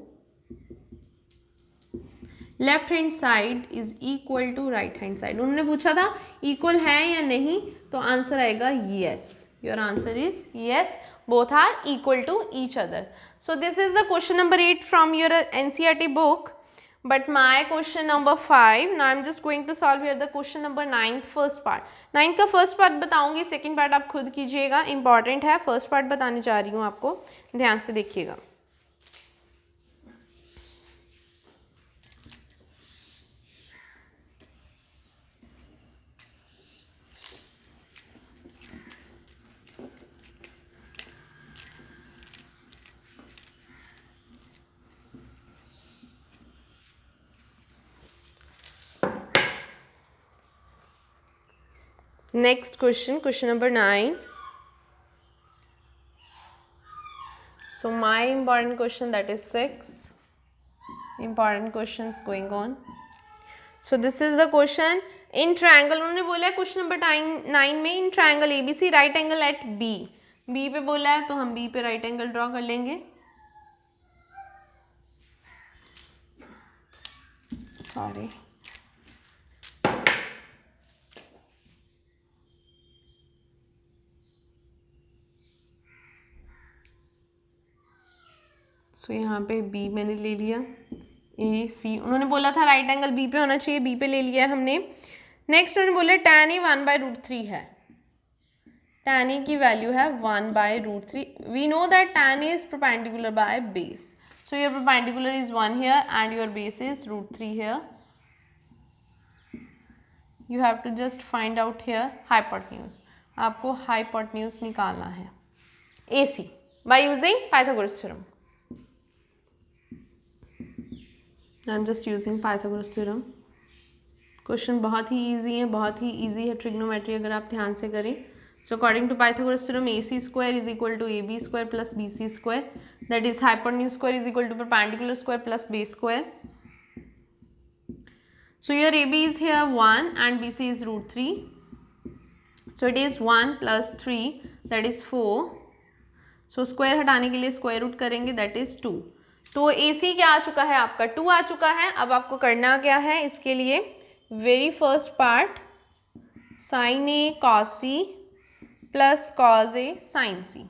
left hand side is equal to right hand side. उन्होंने पूछा था इक्वल है या नहीं, तो आंसर आएगा yes. Your answer is yes, both are equal to each other. So this is the question number 8 from your NCERT book. But my question number 5, now I'm just going to solve here the question number 9 first part. 9 का first part बताऊंगी, second part आप खुद कीजिएगा, important है। first part बताने जा रही हूँ आपको, ध्यान से देखिएगा। Next question, question number 9. So my important question, that is 6 important questions going on. So this is the question in triangle। उन्होंने बोला है क्वेश्चन नंबर 9 में in triangle ABC right angle at B पे बोला है, तो हम B पे राइट एंगल ड्रॉ कर लेंगे। सॉरी, सो यहाँ पे B मैंने ले लिया, AC उन्होंने बोला था राइट एंगल B पे होना चाहिए, B पे ले लिया है हमने। नेक्स्ट उन्होंने बोला tan A 1/√3 है, tan A की वैल्यू है 1/√3। We know that tan A is perpendicular by base, so your perpendicular is 1 here and your base is √3 here. You have to just find out here hypotenuse। आपको hypotenuse निकालना है AC by using Pythagoras theorem। I am just using Pythagoras theorem. Question बहुत ही easy है, बहुत ही easy है trigonometry, अगर आप ध्यान से करें So according to Pythagoras theorem, AC square is equal to AB square plus BC square. That is hypotenuse square is equal to perpendicular square plus base square. So here AB is here 1 and BC is root 3. So it is 1 plus 3, that is 4. So square हटाने के लिए square root करेंगे, that is 2. तो AC क्या आ चुका है आपका 2 आ चुका है. अब आपको करना क्या है इसके लिए, very first part sign A cos C plus cos A sign सी.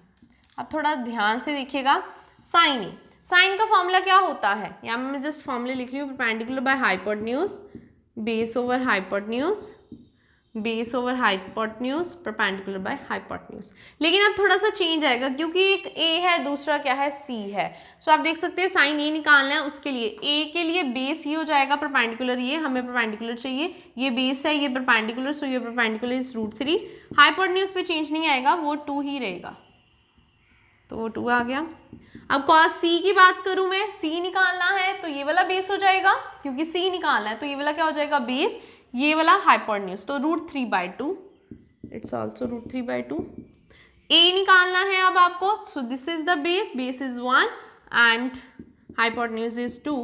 अब थोड़ा ध्यान से देखिएगा, साइन ए, साइन का फॉर्मूला क्या होता है, यहाँ मैं जस्ट फॉर्मूला लिख रही हूँ, perpendicular by hypotenuse base over hypotenuse, base over hypotenuse perpendicular by hypotenuse. लेकिन अब थोड़ा सा चेंज आएगा क्योंकि एक ए है, दूसरा क्या है सी है. सो आप देख सकते हैं साइन ए निकालना है, उसके लिए ए के लिए बेस ही हो जाएगा परपेंडिकुलर, ये हमें परपेंडिकुलर चाहिए, ये बेस है, ये परपेंडिकुलर, सो ये परपेंडिकुलर इज रूट 3. हाइपोटेन्यूज पे चेंज नहीं आएगा, वो 2 ही रहेगा, तो वो 2 आ गया. अब कॉस सी की बात करूं मैं, सी निकालना है तो ये वाला बेस हो जाएगा, क्योंकि सी निकालना है तो ये वाला क्या हो जाएगा बेस, ये वाला हाइपोटेन्यूज, तो root 3/2, it's also root 3/2. A निकालना है अब आपको, so this is the base, base is 1 and hypotenuse is 2.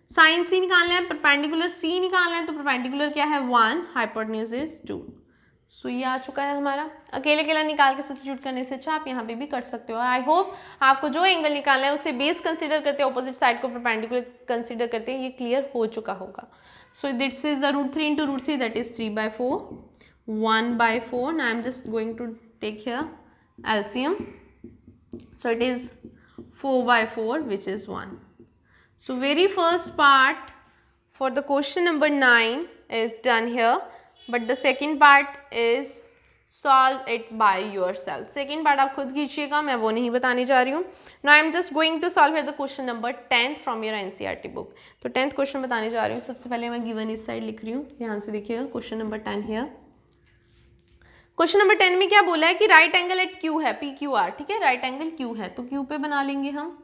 Sine C निकालना है, परपेंडिकुलर सी निकालना है, तो परपेंडिकुलर क्या है 1, हाइपोटेन्यूज इज 2. सो ये आ चुका है हमारा. अकेले अकेला निकाल के सब्स्टिट्यूट करने से अच्छा आप यहाँ पे भी कर सकते हो. आई होप आपको जो एंगल निकालना है उसे बेस कंसीडर करते हैं, ऑपोजिट साइड को परपेंडिकुलर कंसीडर करते हैं, ये क्लियर हो चुका होगा. So this is the root 3 into root 3, that is 3/4, 1/4. Now I am just going to take here LCM. So it is 4/4, which is 1. So very first part for the question number 9 is done here, but the second part is solve it by yourself. Second part आप खुद कीजिएगा, मैं वो नहीं बताने जा रही हूँ. Now I am just going to solve here the question number 10 from your NCERT book. तो 10th क्वेश्चन बताने जा रही हूँ. सबसे पहले मैं गिवन इस साइड लिख रही हूँ, ध्यान से देखिएगा. Question number 10 here. Question number 10 में क्या बोला है कि राइट एंगल एट क्यू है, PQR, ठीक है, राइट एंगल क्यू है, तो क्यू पे बना लेंगे हम.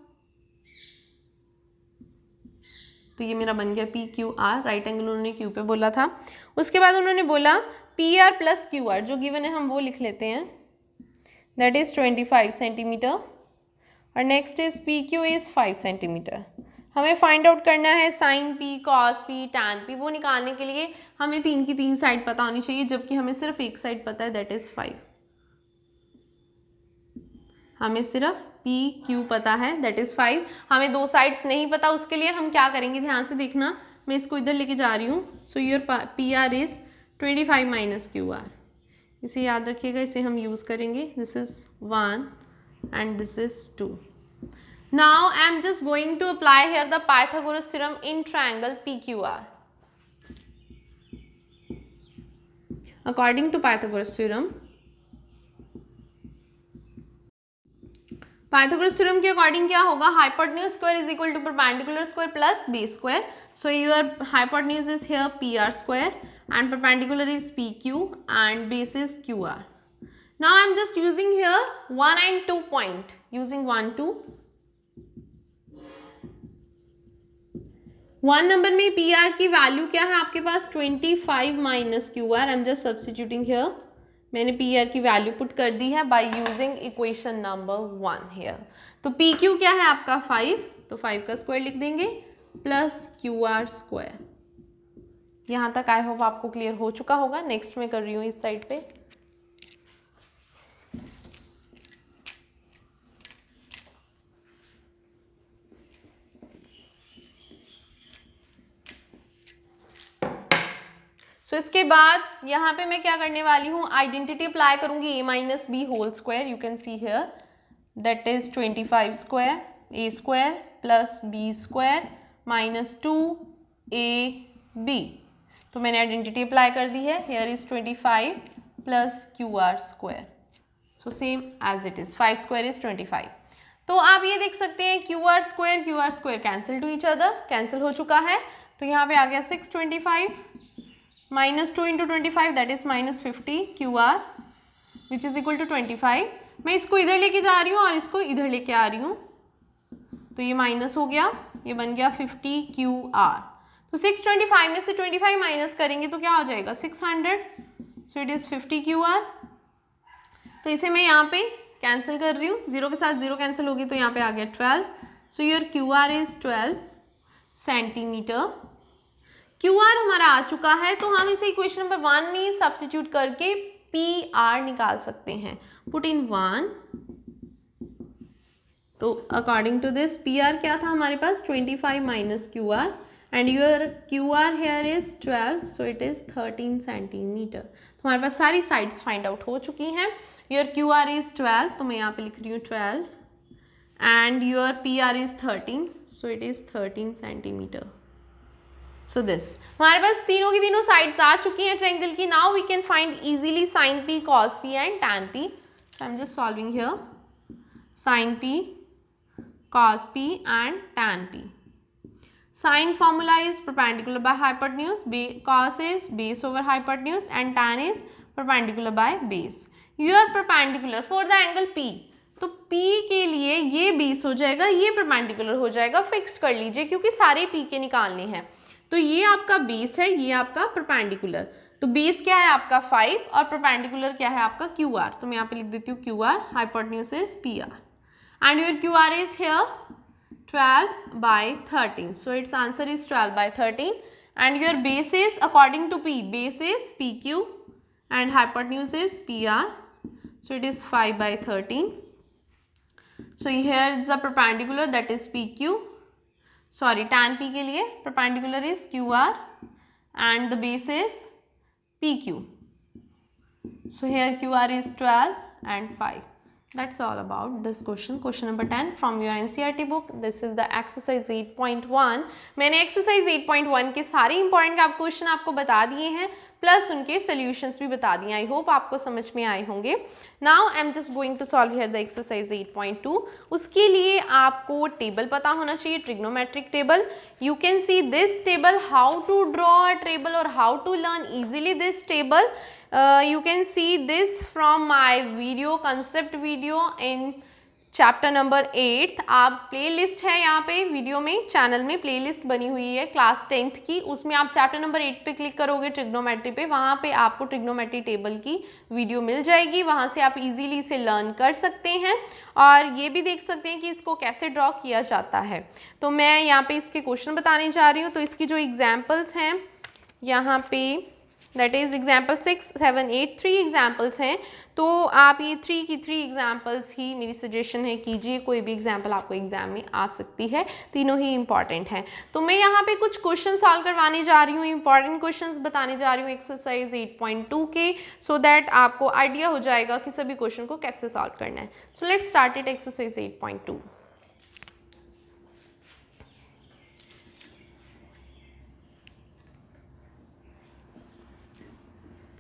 तो ये मेरा बन गया PQR, राइट एंगल उन्होंने क्यू पे बोला था. उसके बाद उन्होंने बोला PR प्लस QR, जो गिवन है हम वो लिख लेते हैं, दैट इज 25 सेंटीमीटर, और next is PQ is 5 centimetre. हमें फाइंड आउट करना है sine P, cos P, tan P. वो निकालने के लिए हमें 3 की 3 साइड पता होनी चाहिए, जबकि हमें सिर्फ एक साइड पता है, दैट इज 5. हमें सिर्फ PQ पता है, दैट इज 5. हमें 2 साइड्स नहीं पता, उसके लिए हम क्या करेंगे, ध्यान से देखना. मैं इसको इधर लेके जा रही हूँ. So your PR is 25 minus QR. इसे याद रखिएगा, इसे हम यूज़ करेंगे. This is 1 and this is 2. Now I am just going to apply here the Pythagoras theorem in triangle PQR. According to Pythagoras theorem, Pythagoras theorem के according क्या होगा, hypotenuse square is equal to perpendicular square plus base square. So your hypotenuse is here PR square and perpendicular is PQ and base is QR. Now I am just using here 1 and 2 point, using 1, 2. 1 number में PR की value क्या है आपके पास, 25 minus QR. I am just substituting here, मैंने PR की value put कर दी है by using equation number 1 here. तो PQ क्या है आपका 5, तो 5 का स्क्वायर लिख देंगे प्लस QR स्क्वायर. यहाँ तक आई होप आपको क्लियर हो चुका होगा. नेक्स्ट मैं कर रही हूँ इस साइड पे. सो इसके बाद यहाँ पे मैं क्या करने वाली हूँ, आइडेंटिटी अप्लाई करूँगी, A minus B whole square. You can see here that is 25 square A square plus B square minus 2AB. तो मैंने आइडेंटिटी अप्लाई कर दी है. Here is 25 plus QR square, so same as it is, 5 square is 25. तो आप ये देख सकते हैं QR square cancel to each other, cancel हो चुका है. तो यहाँ पे आ गया 625 minus 2 into 25, that is minus 50 QR which is equal to 25. मैं इसको इधर लेके जा रही हूँ और इसको इधर लेके आ रही हूँ, तो ये माइनस हो गया, ये बन गया 50 QR. तो 625 में से 25 माइनस करेंगे तो क्या हो जाएगा 600. सो इट इज 50 QR. तो इसे मैं यहाँ पे कैंसिल कर रही हूँ, 0 के साथ 0 कैंसिल होगी तो यहाँ पे आ गया 12. So your Q are is 12 centimetre. Q R हमारा आ चुका है, तो हम इसे इक्वेशन नंबर 1 में सब्स्टिट्यूट करके पी आर निकाल सकते हैं. Put in 1. तो according to this P R क्या था हमारे पास 25 minus Q R, and your Q R here is 12, so it is 13 centimetre. तो हमारे पास सारी साइड्स फाइंड आउट हो चुकी हैं. योर क्यू आर इज 12, तो मैं यहाँ पे लिख रही हूँ 12, and your P R is 13, so it is 13 centimetre. So this हमारे पास तीनों की तीनों साइड्स आ चुकी हैं ट्रायंगल की. Now we can find easily sine P, cos P and tan P. So I am just solving here. Sine P, cos p and tan p. Sine formula is perpendicular by hypotenuse, cos is base over hypotenuse and tan is perpendicular by base. You are perpendicular for the angle p. तो p के लिए ये base हो जाएगा, ये perpendicular हो जाएगा. Fix कर लीजिए क्योंकि सारे p के निकालने हैं. तो ये आपका बेस है, ये आपका परपेंडिकुलर. तो बेस क्या है आपका 5 और परपेंडिकुलर क्या है आपका क्यू आर. तो मैं यहाँ पे लिख देती हूँ Q R, hypotenuse is P R. And your QR is here 12 by 13. So its answer is 12 by 13. And your base is according to P. Base is PQ and hypotenuse is PR. So it is 5 by 13. So here is the perpendicular, that is PQ. Sorry, tan P के लिए perpendicular is QR and the base is PQ. So here QR is 12 and 5. That's all about this question. Question number 10 from your NCERT book. This is the exercise 8.1. मैंने exercise 8.1 के सारे important आप question आपको बता दिए हैं, plus उनके solutions भी बता दिए. I hope आपको समझ में आए होंगे. Now I'm just going to solve here the exercise 8.2. उसके लिए आपको टेबल पता होना चाहिए, trigonometric table. You can see this table, how to draw a table or how to learn easily this table. You can see this from my video, concept video in chapter number 8. आप playlist है यहाँ पे video में, channel में playlist बनी हुई है class 10th की, उसमें आप चैप्टर नंबर 8 पे क्लिक करोगे ट्रिग्नोमेट्री पे, वहाँ पे आपको ट्रिग्नोमेट्री टेबल की वीडियो मिल जाएगी. वहाँ से आप इजीली इसे लर्न कर सकते हैं और ये भी देख सकते हैं कि इसको कैसे ड्रॉ किया जाता है. तो मैं यहाँ पे इसके क्वेश्चन बताने जा रही हूँ. तो इसकी जो एग्जाम्पल्स हैं यहाँ पे, दैट इज़ एग्जाम्पल 6, 7, 8, 3 एग्जाम्पल्स हैं. तो आप ये 3 की 3 एग्जाम्पल्स ही मेरी सजेशन है कीजिए. कोई भी एग्जाम्पल आपको एग्जाम में आ सकती है, तीनों ही इंपॉर्टेंट हैं. तो मैं यहाँ पे कुछ क्वेश्चन सॉल्व करवाने जा रही हूँ, इंपॉर्टेंट क्वेश्चंस बताने जा रही हूँ एक्सरसाइज 8.2 के, सो दैट आपको आइडिया हो जाएगा कि सभी क्वेश्चन को कैसे सॉल्व करना है. सो लेट्स स्टार्ट इट एक्सरसाइज 8.2.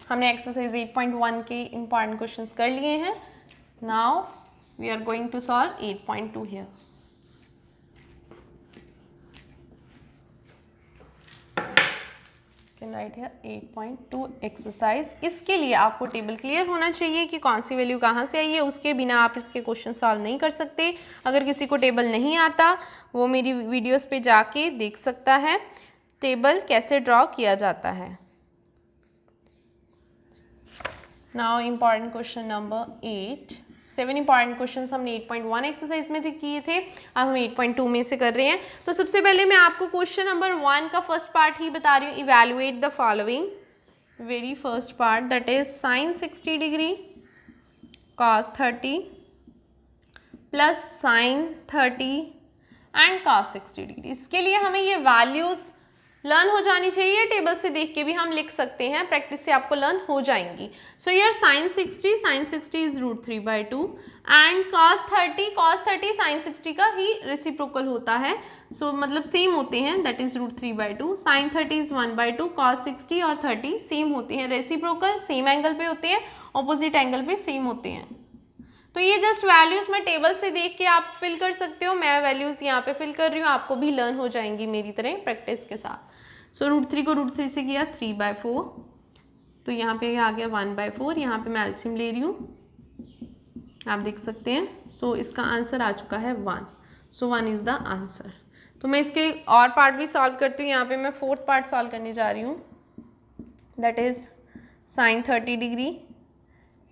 हमने एक्सरसाइज 8.1 के इंपॉर्टेंट क्वेश्चंस कर लिए हैं. Now we are going to solve 8.2 here. Can write here 8.2 exercise. इसके लिए आपको टेबल क्लियर होना चाहिए कि कौन सी वैल्यू कहाँ से आई है. उसके बिना आप इसके क्वेश्चन सॉल्व नहीं कर सकते. अगर किसी को टेबल नहीं आता वो मेरी वीडियोस पे जाके देख सकता है टेबल कैसे ड्रॉ किया जाता है. Now important question number 8. 7 important questions हमने 8.1 एक्सरसाइज में किए थे, अब हम 8.2 में से कर रहे हैं. तो सबसे पहले मैं आपको क्वेश्चन नंबर 1 का फर्स्ट पार्ट ही बता रही हूँ. Evaluate the following, very first part, that is sine 60 degree cos 30 plus sign 30 and cos 60 degree. इसके लिए हमें ये वैल्यूज लर्न हो जानी चाहिए. टेबल से देख के भी हम लिख सकते हैं, प्रैक्टिस से आपको लर्न हो जाएंगी. सो यार sine 60 is √3/2 and cos 30 sine 60 का ही रेसिप्रोकल होता है. सो मतलब सेम होते हैं, that is √3/2. Sine 30 is 1/2. cos 60 और 30 सेम होते हैं, रेसिप्रोकल, सेम एंगल पे होते हैं, ऑपोजिट एंगल पे सेम होते हैं. तो ये जस्ट वैल्यूज मैं टेबल से देख के आप फिल कर सकते हो. मैं वैल्यूज यहाँ पे फिल कर रही हूँ, आपको भी लर्न हो जाएंगी मेरी तरह प्रैक्टिस के साथ. सो √3 को √3 से किया 3/4, तो यहाँ पे आ गया 1/4. यहाँ पे मैं एलसीएम ले रही हूँ, आप देख सकते हैं. सो इसका आंसर आ चुका है 1. सो 1 इज़ द आंसर. तो मैं इसके और पार्ट भी सॉल्व करती हूँ. यहाँ पे मैं 4th पार्ट सॉल्व करने जा रही हूँ, that is sine 30 degree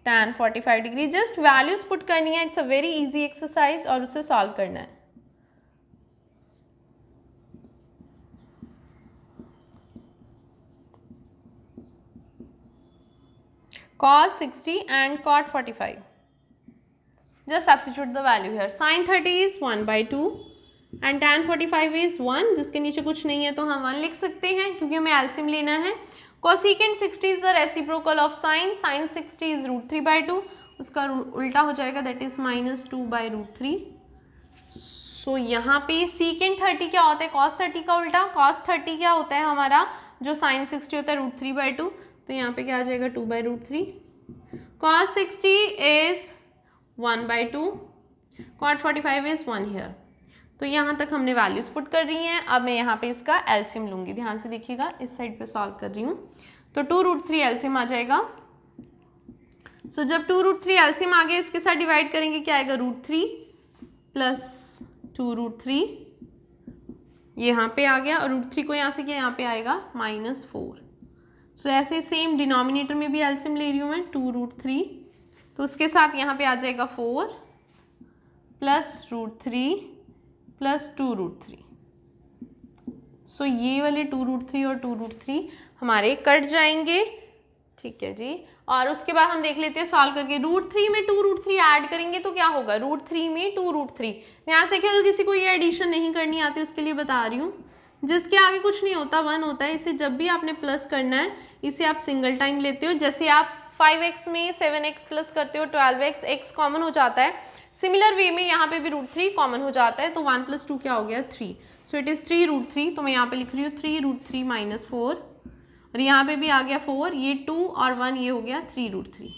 tan 45 degree. Just values put करनी है, it's a very easy exercise और उसे सॉल्व करना है। cos 60 and cot 45. Just substitute the value here. Sin 30 is 1/2 and tan 45 is 1, जिसके नीचे कुछ नहीं है तो हम 1 लिख सकते हैं क्योंकि हमें एलसीएम लेना है। Cosecant 60 is the reciprocal of sin. Sin 60 is √3/2, उसका उल्टा हो जाएगा, that is -2/√3. सो यहाँ पे secant 30 क्या होता है? cos 30 का उल्टा। cos 30 क्या होता है हमारा? जो sin 60 होता है √3/2, तो यहाँ पे क्या आ जाएगा? 2/√3. cos 60 is 1/2, cot 45 is 1 here. तो यहाँ तक हमने वैल्यूज पुट कर रही हैं। अब मैं यहाँ पे इसका एलसीएम लूँगी, ध्यान से देखिएगा, इस साइड पे सॉल्व कर रही हूँ। तो 2√3 एलसीएम आ जाएगा। सो जब 2√3 एलसीएम आ गया, इसके साथ डिवाइड करेंगे, क्या आएगा? √3 प्लस 2√3 यहाँ पे आ गया, और √3 को यहाँ से क्या यहाँ पे आएगा? -4. सो ऐसे सेम डिनोमिनेटर में भी एलसीएम ले रही हूँ मैं, 2√3, तो उसके साथ यहाँ पे आ जाएगा 4 प्लस √3 प्लस 2√3. सो ये वाले 2√3 और 2√3 हमारे कट जाएंगे, ठीक है जी। और उसके बाद हम देख लेते हैं सॉल्व करके। √3 में 2√3 ऐड करेंगे तो क्या होगा? √3 में 2√3। ध्यान से देखिए, अगर किसी को ये एडिशन नहीं करनी आती उसके लिए बता रही हूँ। जिसके आगे कुछ नहीं होता, 1 होता है, इसे जब भी आपने प्लस करना है इसे आप सिंगल टाइम लेते हो। जैसे आप 5x में 7x प्लस करते हो 12x, x कॉमन हो जाता है, सिमिलर वे में यहाँ पे भी √3 कॉमन हो जाता है, तो 1 + 2 क्या हो गया? 3. सो इट इज़ 3√3, तो मैं यहाँ पे लिख रही हूँ 3√3 - 4, और यहाँ पे भी आ गया 4, ये 2 और 1, ये हो गया 3√3.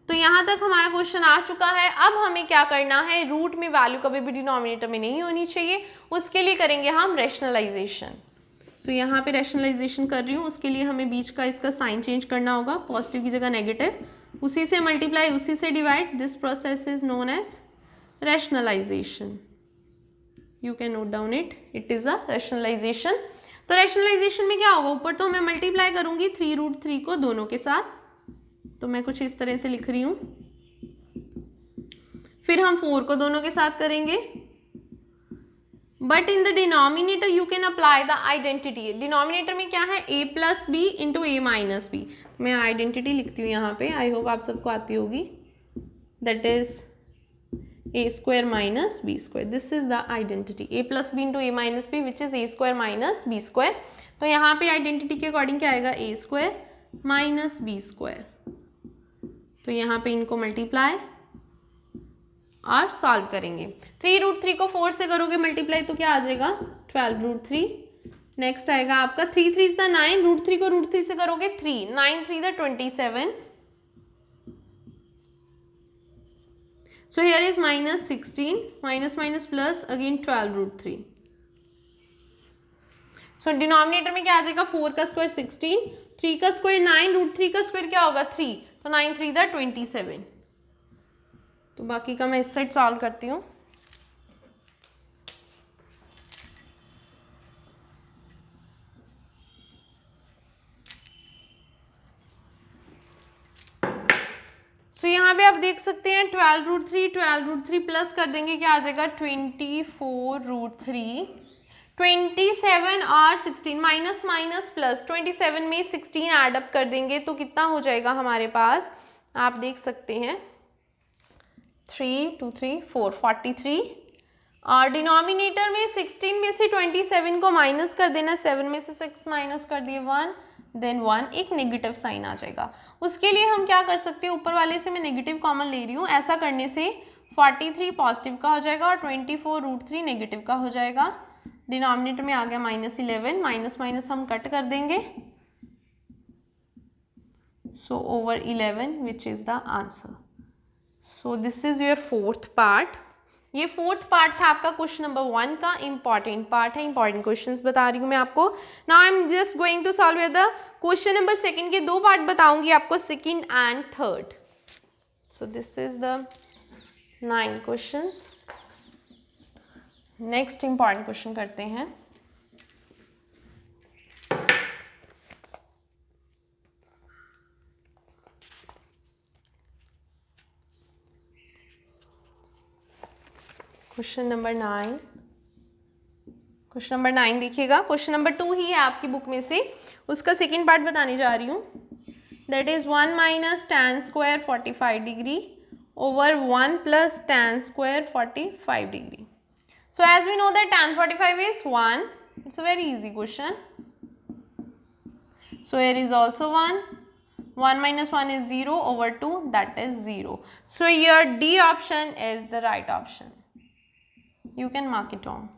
तो यहाँ तक हमारा क्वेश्चन आ चुका है। अब हमें क्या करना है? रूट में वैल्यू कभी भी डिनोमिनेटर में नहीं होनी चाहिए, उसके लिए करेंगे हम रैशनलाइजेशन। सो यहाँ पे रैशनलाइजेशन कर रही हूँ, उसके लिए हमें बीच का इसका साइन चेंज करना होगा, पॉजिटिव की जगह नेगेटिव, उसी से मल्टीप्लाई, उसी से divide. This process is known as rationalisation. You can note down it, it is a rationalisation. तो रैशनलाइजेशन में क्या होगा? ऊपर तो मैं मल्टीप्लाई करूँगी 3√3 को दोनों के साथ, तो मैं कुछ इस तरह से लिख रही हूँ। फिर हम 4 को दोनों के साथ करेंगे, but in the denominator you can apply the identity. Denominator में क्या है? a + b × a - b। मैं आइडेंटिटी लिखती हूँ यहाँ पे, आई होप आप सबको आती होगी, that is a² - b²। This is the identity, a + b × a - b which is a² - b²। तो यहाँ पे आइडेंटिटी के अकॉर्डिंग क्या आएगा? a² - b²। तो यहाँ पे इनको मल्टीप्लाई और सॉल्व करेंगे। 3√3 को 4 से करोगे मल्टीप्लाई तो क्या आ जाएगा? 12√3। नेक्स्ट आएगा आपका 3 3 is 9, √3 को √3 से करोगे 3, 9 3 27। So here is -16, minus plus again 12√3. So denominator में क्या आ जाएगा? 4 का स्क्वायर 16, 3 का स्क्वायर 9, √3 का स्क्वायर क्या होगा? 3, तो 9 3 27। तो बाकी का मैं इस साइड सॉल्व करती हूँ। सो यहाँ पे आप देख सकते हैं 12√3 प्लस कर देंगे, क्या आ जाएगा? 24√3, 27 और 16 माइनस प्लस, 27 में 16 ऐड अप कर देंगे तो कितना हो जाएगा हमारे पास? आप देख सकते हैं 3 2 3 4 43, और डिनोमिनेटर में 16 में से 27 को माइनस कर देना, 7 में से 6 माइनस कर दिए 1, देन 1, एक नेगेटिव साइन आ जाएगा। उसके लिए हम क्या कर सकते हैं? ऊपर वाले से मैं नेगेटिव कॉमन ले रही हूँ, ऐसा करने से 43 पॉजिटिव का हो जाएगा और 24√3 नेगेटिव का हो जाएगा। डिनोमिनेटर में आ गया -11, माइनस हम कट कर देंगे, so over 11 which is the answer. So this is your 4th part. ये 4th पार्ट था आपका क्वेश्चन नंबर 1 का, इंपॉर्टेंट पार्ट है, इंपॉर्टेंट क्वेश्चंस बता रही हूँ मैं आपको। Now I am just going to solve the question number 2 के 2 पार्ट बताऊंगी आपको, 2nd and 3rd। So this is the 9 questions. Next important question करते हैं। क्वेश्चन नंबर 9, क्वेश्चन नंबर 9 देखिएगा, क्वेश्चन नंबर 2 ही है आपकी बुक में से, उसका सेकेंड पार्ट बताने जा रही हूँ। That is 1 minus tan square 45 degree over 1 plus tan square 45 degree. So as we know that tan 45 is 1. It's a very easy question. So here is also 1. 1 minus 1 is 0 over 2, that is 0. So your D option is the right option. You can mark it wrong.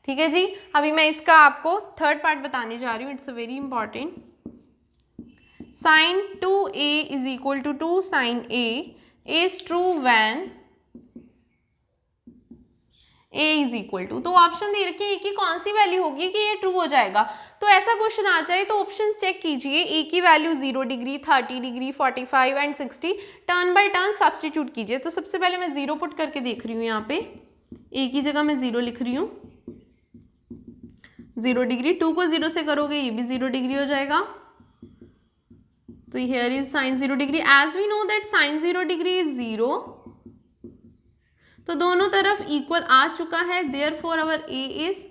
ठीक है जी, अभी मैं इसका आपको third part बताने जा रही हूँ. It's a very important. Sin 2a is equal to 2 sin a is true when a is equal to, तो ऑप्शन दे रखे a की कौन सी वैल्यू होगी कि ये ट्रू हो जाएगा. तो ऐसा क्वेश्चन आ जाए तो ऑप्शन चेक कीजिए. a की value 0 degree, 30 degree, 45 and 60 turn by turn substitute कीजिए. तो सबसे पहले मैं 0 पुट करके देख रही हूँ. यहाँ पे a की जगह मैं 0 लिख रही हूँ. 0 डिग्री, 2 को 0 से करोगे ये भी 0 डिग्री हो जाएगा. तो here is sin 0 degree. as we know that sin 0 degree is 0, तो दोनों तरफ इक्वल आ चुका है. therefore our a is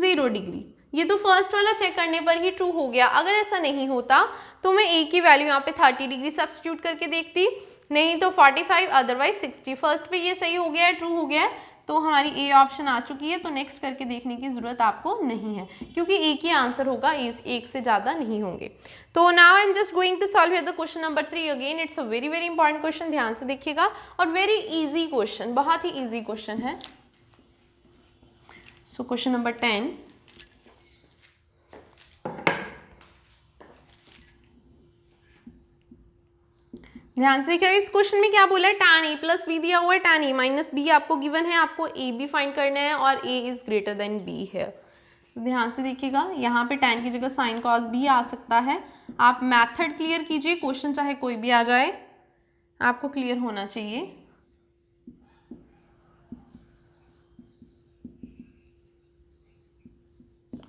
0 degree. ये तो फर्स्ट वाला चेक करने पर ही ट्रू हो गया. अगर ऐसा नहीं होता तो मैं a की वैल्यू यहाँ पे 30 डिग्री सब्स्टिट्यूट करके देखती, नहीं तो 45, अदरवाइज 60. फर्स्ट पे ये सही हो गया है, ट्रू हो गया है, तो हमारी ए ऑप्शन आ चुकी है. तो नेक्स्ट करके देखने की ज़रूरत आपको नहीं है, क्योंकि एक ही आंसर होगा, एक से ज़्यादा नहीं होंगे. तो now I am just going to solve here the question number 3 again. It's a very very important question, ध्यान से देखिएगा, और वेरी इजी क्वेश्चन, बहुत ही इजी क्वेश्चन है. सो क्वेश्चन नंबर 10, ध्यान से देखिएगा. इस क्वेश्चन में क्या बोला है, tan a प्लस बी दिया हुआ है, tan a माइनस बी आपको गिवन है, आपको a भी फाइंड करना है और a is greater than b है. ध्यान से देखिएगा, यहाँ पे tan की जगह sin cos b आ सकता है. आप मेथड क्लियर कीजिए, क्वेश्चन चाहे कोई भी आ जाए आपको क्लियर होना चाहिए.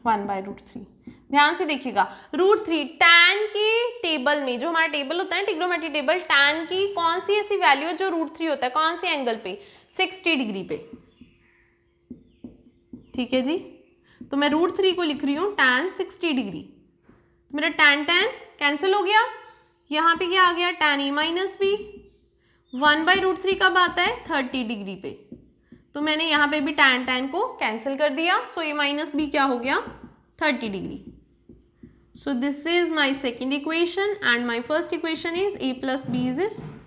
One by root three. ध्यान से देखिएगा, √3 tan के टेबल में, जो हमारा टेबल होता है ट्रिग्नोमेट्री टेबल, tan की कौन सी ऐसी वैल्यू है जो √3 होता है, कौन से एंगल पे, 60 डिग्री पे. ठीक है जी, तो मैं √3 को लिख रही हूँ tan 60 डिग्री. तो मेरा tan कैंसिल हो गया. यहाँ पे क्या आ गया, tan a minus B. 1 by √3 कब आता है, 30 डिग्री पे. तो मैंने यहाँ पे भी tan को कैंसिल कर दिया. सो a माइनस बी क्या हो गया, 30 degree. So this is my second equation and my first equation is a plus b is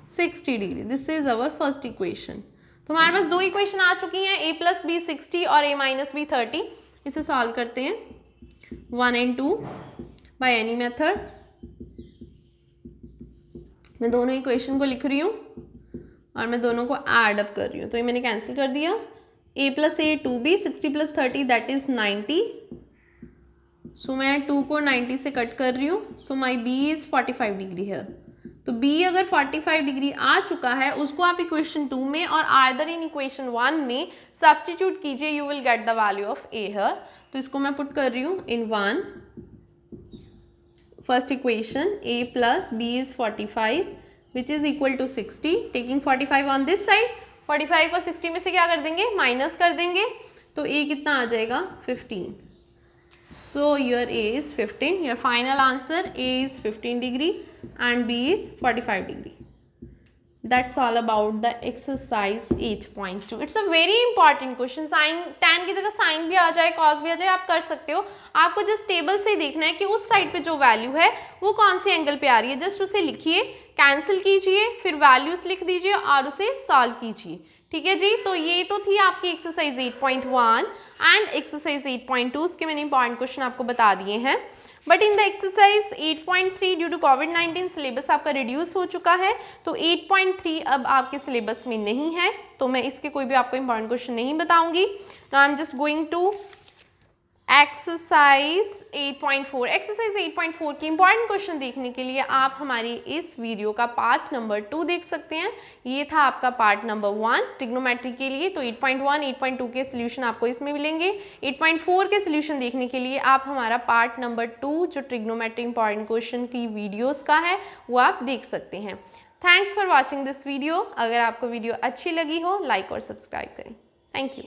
60 degree. This is our first equation. तो हमारे पास दो इक्वेशन आ चुकी हैं, a plus b 60 और a minus b 30. इसे सॉल्व करते हैं 1 and 2 by any method. मैं दोनों इक्वेशन को लिख रही हूँ और मैं दोनों को ऐड अप कर रही हूँ. तो ये मैंने कैंसिल कर दिया. a plus a 2b, 60 plus 30 that is 90. सो मैं 2 को 90 से कट कर रही हूँ. सो माई b इज़ 45 डिग्री है. तो b अगर 45 डिग्री आ चुका है, उसको आप इक्वेशन 2 में और आइदर इन इक्वेशन 1 में सब्स्टिट्यूट कीजिए, you will get the value of a है. तो इसको मैं पुट कर रही हूँ in 1. First equation a plus b is 45 which is equal to 60. Taking 45 on this side, 45 को 60 में से क्या कर देंगे, माइनस कर देंगे. तो a कितना आ जाएगा, 15. So your A is 15. Your final answer, A is 15 degree and B is 45 degree. That's all about the exercise 8.2. It's a very important question. Sin tan की जगह sin भी आ जाए, cos भी आ जाए, आप कर सकते हो. आपको जस्ट टेबल से ही देखना है कि उस साइड पे जो वैल्यू है वो कौन से एंगल पे आ रही है. जस्ट उसे लिखिए, कैंसिल कीजिए, फिर वैल्यूज लिख दीजिए और उसे सॉल्व कीजिए. ठीक है जी. तो ये तो थी आपकी एक्सरसाइज 8.1 एंड एक्सरसाइज 8.2. उसके मैंने इंपॉर्टेंट क्वेश्चन आपको बता दिए हैं. But in the exercise 8.3 due to कोविड-19 सिलेबस आपका रिड्यूस हो चुका है. तो 8.3 अब आपके सिलेबस में नहीं है, तो मैं इसके कोई भी आपको इंपॉर्टेंट क्वेश्चन नहीं बताऊंगी. Now I am just going to exercise 8.4. Exercise 8.4 के इंपॉर्टेंट क्वेश्चन देखने के लिए आप हमारी इस वीडियो का पार्ट नंबर 2 देख सकते हैं. ये था आपका पार्ट नंबर 1 ट्रिग्नोमेट्री के लिए. तो 8.1, 8.2 के सोल्यूशन आपको इसमें मिलेंगे. 8.4 के सोल्यूशन देखने के लिए आप हमारा पार्ट नंबर 2 जो ट्रिग्नोमेट्री इंपॉर्टेंट क्वेश्चन की वीडियोज़ का है वो आप देख सकते हैं. Thanks for watching this video. अगर आपको वीडियो अच्छी लगी हो, लाइक और सब्सक्राइब करें. Thank you.